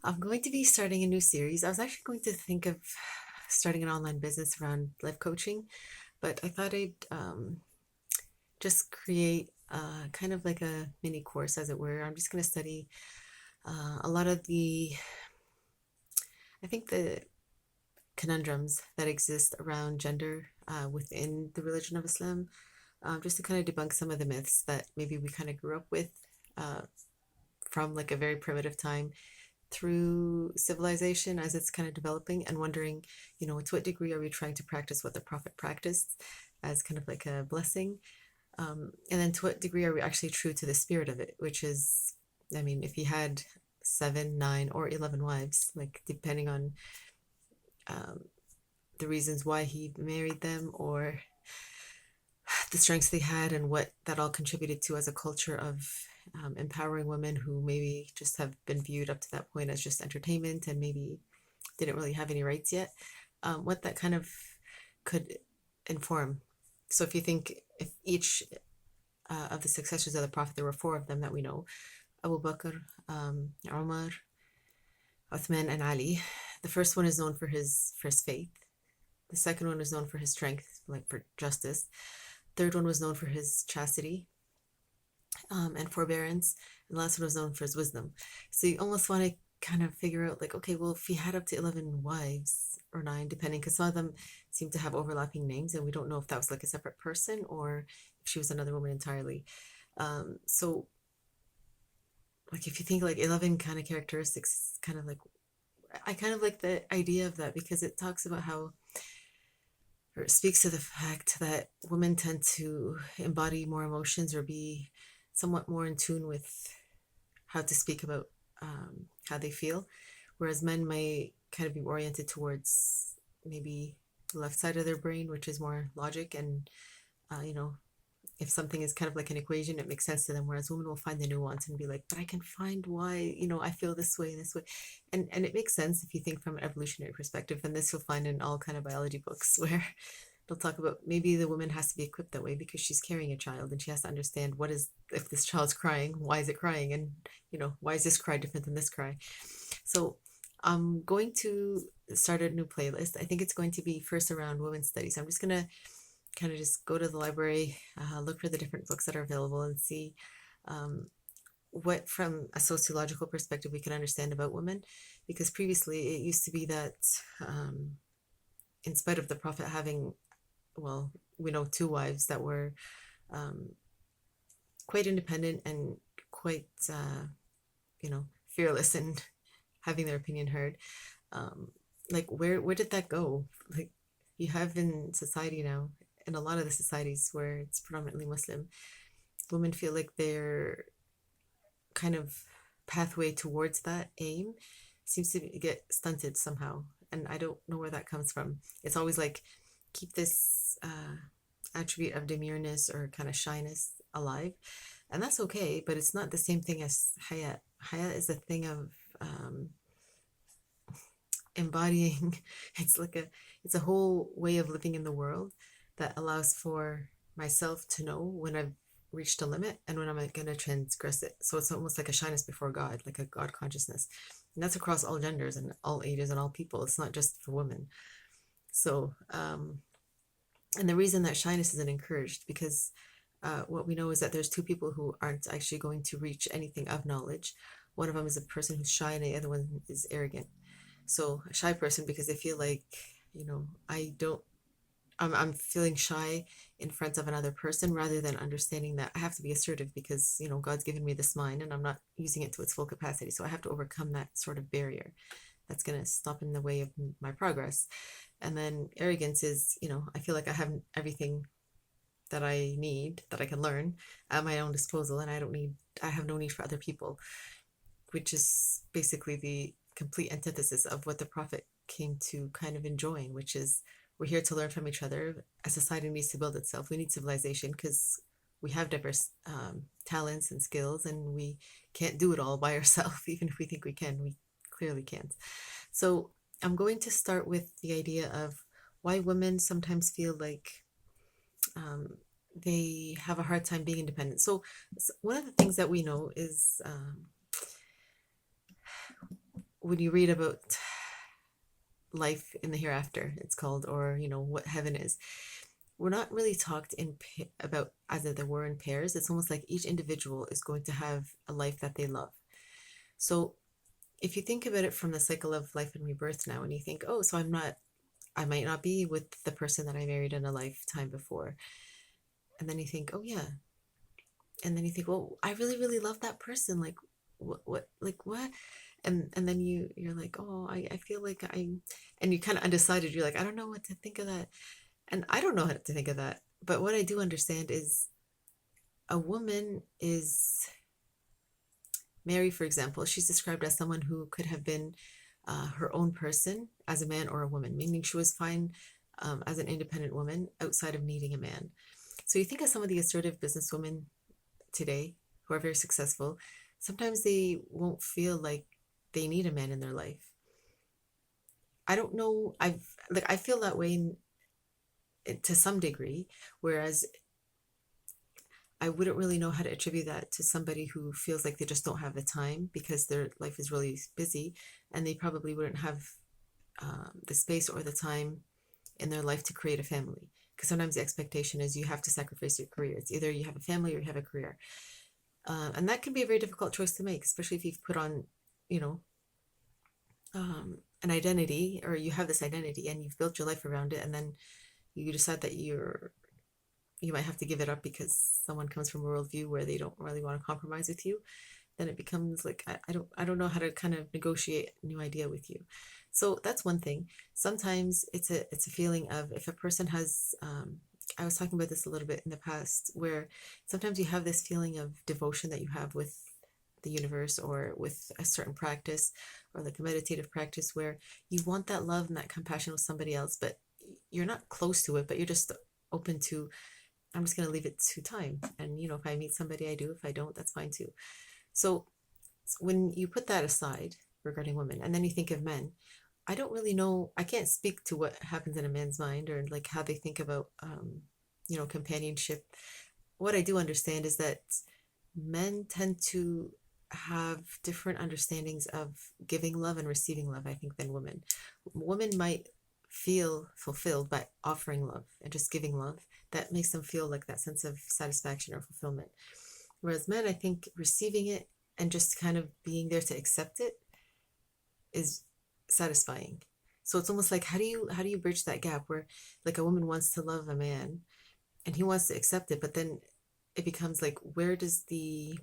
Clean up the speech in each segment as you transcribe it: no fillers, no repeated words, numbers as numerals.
I'm going to be starting a new series. I was actually going to think of starting an online business around life coaching, but I thought I'd just create kind of like a mini course, as it were. I'm just going to study a lot of I think, the conundrums that exist around gender within the religion of Islam, just to kind of debunk some of the myths that maybe we kind of grew up with uh, from like a very primitive time through civilization as it's kind of developing, and wondering, to what degree are we trying to practice what the Prophet practiced as kind of like a blessing? And then to what degree are we actually true to the spirit of it, which is, I mean, if he had seven, nine, or 11 wives, like depending on um, the reasons why he married them, or the strengths they had, and what that all contributed to as a culture of empowering women who maybe just have been viewed up to that point as just entertainment and maybe didn't really have any rights yet, what that kind of could inform. So if you think, if each of the successors of the Prophet, there were four of them that we know: Abu Bakr, Umar, Uthman, and Ali. The first one is known for his faith. The second one is known for his strength, like for justice. Third one was known for his chastity and forbearance. And the last one was known for his wisdom. So you almost want to kind of figure out, like, okay, well, if he had up to 11 wives or nine, depending, because some of them seem to have overlapping names, and we don't know if that was like a separate person or if she was another woman entirely. So, like, if you think like 11 kind of characteristics, kind of like, I kind of like the idea of that because it talks about how, or it speaks to the fact that women tend to embody more emotions or be somewhat more in tune with how to speak about how they feel, whereas men may kind of be oriented towards maybe the left side of their brain, which is more logic. And uh, you know, if something is kind of like an equation, it makes sense to them. Whereas women will find the nuance and be like, but I can find why, I feel this way and this way. And it makes sense if you think from an evolutionary perspective. And this you'll find in all kind of biology books where they'll talk about maybe the woman has to be equipped that way because she's carrying a child, and she has to understand, what is, if this child's crying, why is it crying? And, why is this cry different than this cry? So I'm going to start a new playlist. I think it's going to be first around women's studies. I'm just going to kind of just go to the library, look for the different books that are available, and see um, what, from a sociological perspective, we can understand about women. Because previously it used to be that, um, in spite of the Prophet having, well, we know two wives that were um, quite independent and quite, fearless in having their opinion heard. Um, like, where did that go? Like, you have in society now, in a lot of the societies where it's predominantly Muslim, women feel like their kind of pathway towards that aim seems to get stunted somehow. And I don't know where that comes from. It's always like, keep this attribute of demureness or kind of shyness alive. And that's okay, but it's not the same thing as haya. Haya is a thing of embodying it's a whole way of living in the world that allows for myself to know when I've reached a limit and when I'm going to transgress it. So it's almost like a shyness before God, like a God consciousness. And that's across all genders and all ages and all people. It's not just for women. So, and the reason that shyness isn't encouraged, because what we know is that there's two people who aren't actually going to reach anything of knowledge. One of them is a person who's shy, and the other one is arrogant. So a shy person, because they feel like, I don't, I'm feeling shy in front of another person, rather than understanding that I have to be assertive because, God's given me this mind and I'm not using it to its full capacity. So I have to overcome that sort of barrier that's going to stop in the way of my progress. And then arrogance is, I feel like I have everything that I need, that I can learn at my own disposal, and I have no need for other people, which is basically the complete antithesis of what the Prophet came to kind of enjoin, which is, we're here to learn from each other. A society needs to build itself. We need civilization because we have diverse talents and skills, and we can't do it all by ourselves. Even if we think we can, we clearly can't. So I'm going to start with the idea of why women sometimes feel like um, they have a hard time being independent. So one of the things that we know is when you read about life in the hereafter, it's called, or what heaven is, we're not really talked about as if there were in pairs. It's almost like each individual is going to have a life that they love. So if you think about it from the cycle of life and rebirth now, and you think, oh, so I might not be with the person that I married in a lifetime before. And then you think, oh yeah. And then you think, well, I really, really love that person. Like like what? And then you're like, oh, I feel like and you're kind of undecided. You're like, I don't know what to think of that. And I don't know how to think of that. But what I do understand is a woman is Mary, for example, she's described as someone who could have been her own person as a man or a woman, meaning she was fine as an independent woman outside of needing a man. So you think of some of the assertive businesswomen today who are very successful, sometimes they won't feel like they need a man in their life. I don't know. I feel that way to some degree, whereas I wouldn't really know how to attribute that to somebody who feels like they just don't have the time because their life is really busy, and they probably wouldn't have the space or the time in their life to create a family. Because sometimes the expectation is you have to sacrifice your career. It's either you have a family or you have a career. And that can be a very difficult choice to make, especially if you've put on, you know, an identity, or you have this identity and you've built your life around it, and then you decide that you might have to give it up because someone comes from a worldview where they don't really want to compromise with you. Then it becomes like I don't know how to kind of negotiate a new idea with you. So that's one thing. Sometimes it's a feeling of, if a person has I was talking about this a little bit in the past, where sometimes you have this feeling of devotion that you have with the universe or with a certain practice, or like a meditative practice, where you want that love and that compassion with somebody else, but you're not close to it, but you're just open to, I'm just going to leave it to time. And, if I meet somebody, I do. If I don't, that's fine too. So when you put that aside regarding women, and then you think of men, I don't really know. I can't speak to what happens in a man's mind, or like how they think about, companionship. What I do understand is that men tend to have different understandings of giving love and receiving love, I think, than women. Women might feel fulfilled by offering love and just giving love. That makes them feel like that sense of satisfaction or fulfillment. Whereas men, I think, receiving it and just kind of being there to accept it is satisfying. So it's almost like, how do you bridge that gap where, like, a woman wants to love a man and he wants to accept it, but then it becomes like, where does the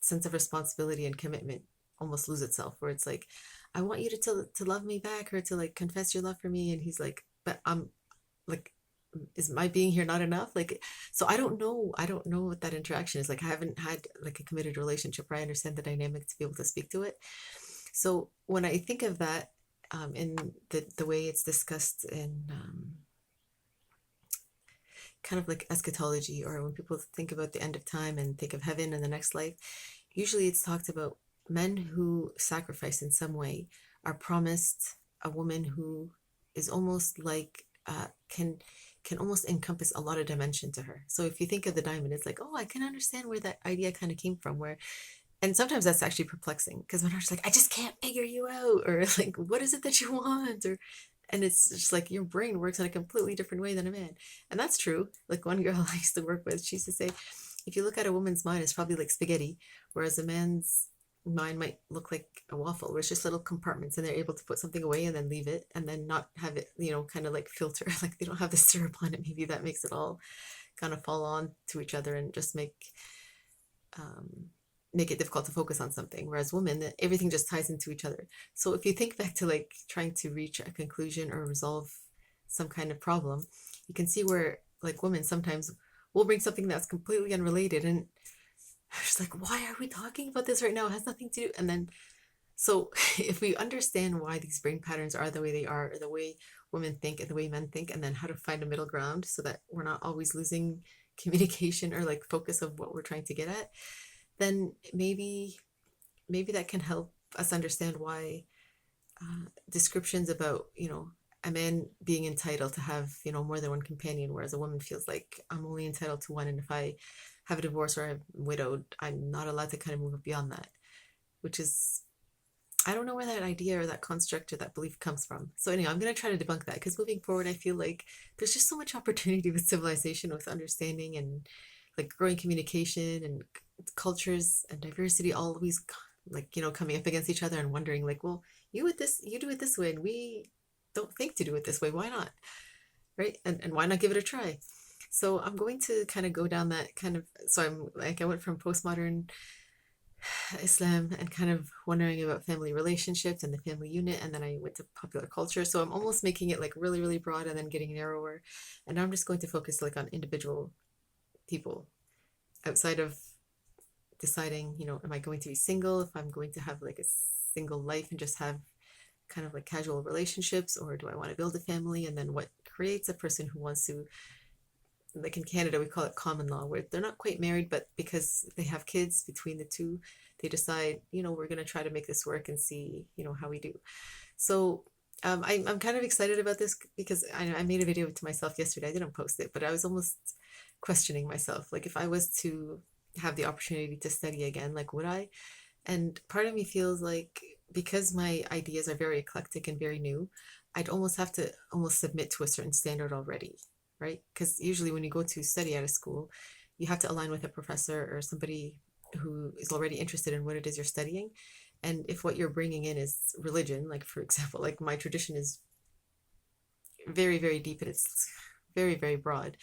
sense of responsibility and commitment almost lose itself, where it's like, I want you to love me back, or to like confess your love for me, and he's like, but I'm like, is my being here not enough? Like, so I don't know what that interaction is like. I haven't had like a committed relationship where I understand the dynamic to be able to speak to it. So when I think of that, in the way it's discussed in kind of like eschatology, or when people think about the end of time and think of heaven and the next life, usually it's talked about men who sacrifice in some way are promised a woman who is almost like, can almost encompass a lot of dimension to her. So if you think of the diamond, it's like, oh, I can understand where that idea kind of came from. Where, and sometimes that's actually perplexing, because when I was like, I just can't figure you out, or like, what is it that you want, or, and it's just like your brain works in a completely different way than a man. And that's true. Like, one girl I used to work with, she used to say, if you look at a woman's mind, it's probably like spaghetti, whereas a man's mind might look like a waffle, where it's just little compartments, and they're able to put something away and then leave it, and then not have it, kind of like filter, like they don't have the syrup on it. Maybe that makes it all kind of fall on to each other and just um, make it difficult to focus on something. Whereas women, everything just ties into each other. So if you think back to like trying to reach a conclusion or resolve some kind of problem, you can see where, like, women sometimes will bring something that's completely unrelated, and I was like, why are we talking about this right now? It has nothing to do. And then, so if we understand why these brain patterns are the way they are, or the way women think and the way men think, and then how to find a middle ground so that we're not always losing communication or like focus of what we're trying to get at, then maybe that can help us understand why descriptions about, a man being entitled to have, more than one companion, whereas a woman feels like, I'm only entitled to one, and if I have a divorce or I'm widowed, I'm not allowed to kind of move beyond that, which is, I don't know where that idea or that construct or that belief comes from. So anyway, I'm going to try to debunk that because moving forward, I feel like there's just so much opportunity with civilization, with understanding and like growing communication and cultures and diversity always like, coming up against each other and wondering like, well, you do it this way and we don't think to do it this way. Why not? Right? And why not give it a try? So I'm going to kind of go down that kind of, so I'm like, I went from postmodern Islam and kind of wondering about family relationships and the family unit. And then I went to popular culture. So I'm almost making it like really, really broad and then getting narrower. And I'm just going to focus like on individual people outside of deciding, am I going to be single? If I'm going to have like a single life and just have kind of like casual relationships, or do I want to build a family? And then what creates a person who wants to, like in Canada, we call it common law, where they're not quite married, but because they have kids between the two, they decide, we're going to try to make this work and see, how we do. So I'm kind of excited about this because I made a video to myself yesterday. I didn't post it, but I was almost questioning myself. Like if I was to have the opportunity to study again, like would I? And part of me feels like because my ideas are very eclectic and very new, I'd almost have to almost submit to a certain standard already, right? Because usually when you go to study at a school, you have to align with a professor or somebody who is already interested in what it is you're studying. And if what you're bringing in is religion, like for example, like my tradition is very, very deep and it's very, very broad.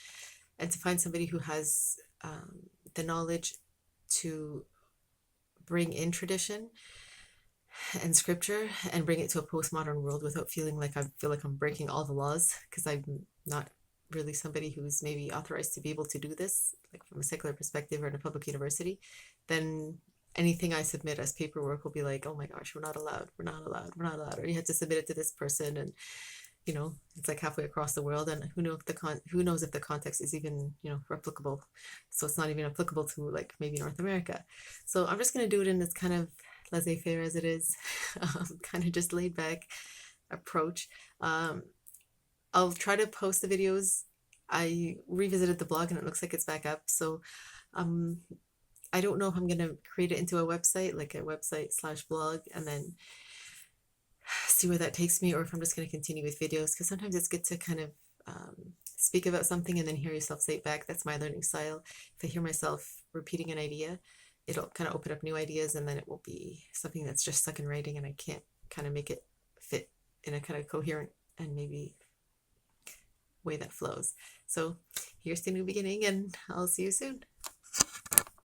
And to find somebody who has the knowledge to bring in tradition and scripture and bring it to a postmodern world without feeling like I feel like I'm breaking all the laws because I'm not really somebody who's maybe authorized to be able to do this, like from a secular perspective or in a public university, then anything I submit as paperwork will be like, oh my gosh, we're not allowed, we're not allowed, we're not allowed, or you have to submit it to this person, and it's like halfway across the world, and who knows if the context is even replicable, so it's not even applicable to like maybe North America. So I'm just going to do it in this kind of laissez-faire as it is, kind of just laid back approach. I'll try to post the videos. I revisited the blog and it looks like it's back up, so um I don't know if I'm going to create it into a website, like a website slash blog, and then see where that takes me, or if I'm just going to continue with videos, because sometimes it's good to kind of speak about something and then hear yourself say it back. That's my learning style. If I hear myself repeating an idea, it'll kind of open up new ideas, and then it will be something that's just stuck in writing and I can't kind of make it fit in a kind of coherent and maybe way that flows. So here's the new beginning, and I'll see you soon.